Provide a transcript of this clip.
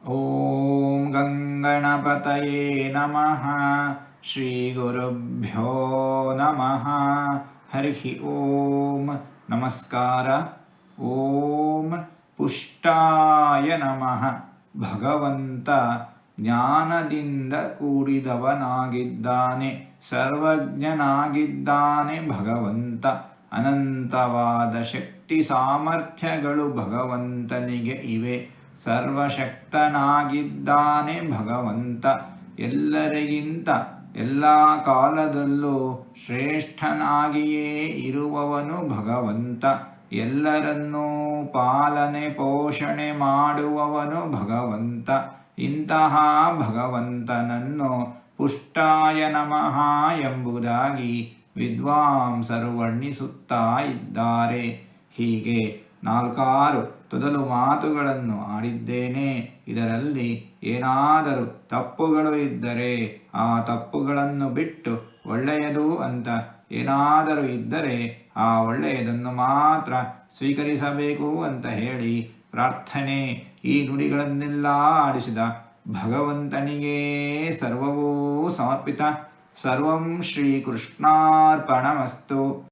ಓಂ ಗಂಗಣಪತಯೇ ನಮಃ. ಶ್ರೀ ಗುರುಭ್ಯೋ ನಮಃ. ಹರಿ ಓಂ. ನಮಸ್ಕಾರ. ಓಂ ಪುಷ್ಟಾಯ ನಮಃ. ಭಗವಂತ ಜ್ಞಾನದಿಂದ ಕೂಡಿದವನಾಗಿದ್ದಾನೆ, ಸರ್ವಜ್ಞನಾಗಿದ್ದಾನೆ. ಭಗವಂತ ಅನಂತವಾದ ಶಕ್ತಿ ಸಾಮರ್ಥ್ಯಗಳು ಭಗವಂತನಿಗೆ ಇವೆ. ಸರ್ವಶಕ್ತನಾಗಿದ್ದಾನೆ ಭಗವಂತ. ಎಲ್ಲರಿಗಿಂತ ಎಲ್ಲ ಕಾಲದಲ್ಲೂ ಶ್ರೇಷ್ಠನಾಗಿಯೇ ಇರುವವನು ಭಗವಂತ. ಎಲ್ಲರನ್ನೂ ಪಾಲನೆ ಪೋಷಣೆ ಮಾಡುವವನು ಭಗವಂತ. ಇಂತಹ ಭಗವಂತನನ್ನು ಪುಷ್ಟಾಯ ನಮಃ ಎಂಬುದಾಗಿ ವಿದ್ವಾಂಸರು ವರ್ಣಿಸುತ್ತಾ ಇದ್ದಾರೆ. ಹೀಗೆ 4 ತೊದಲು ಮಾತುಗಳನ್ನು ಆಡಿದ್ದೇನೆ. ಇದರಲ್ಲಿ ಏನಾದರೂ ತಪ್ಪುಗಳು ಇದ್ದರೆ ಆ ತಪ್ಪುಗಳನ್ನು ಬಿಟ್ಟು ಒಳ್ಳೆಯದು ಅಂತ ಏನಾದರೂ ಇದ್ದರೆ ಆ ಒಳ್ಳೆಯದನ್ನು ಮಾತ್ರ ಸ್ವೀಕರಿಸಬೇಕು ಅಂತ ಹೇಳಿ ಪ್ರಾರ್ಥನೆ. ಈ ನುಡಿಗಳನ್ನೆಲ್ಲ ಆಡಿಸಿದ ಭಗವಂತನಿಗೇ ಸರ್ವವೂ ಸಮರ್ಪಿತ. ಸರ್ವಂ ಶ್ರೀಕೃಷ್ಣಾರ್ಪಣಮಸ್ತು.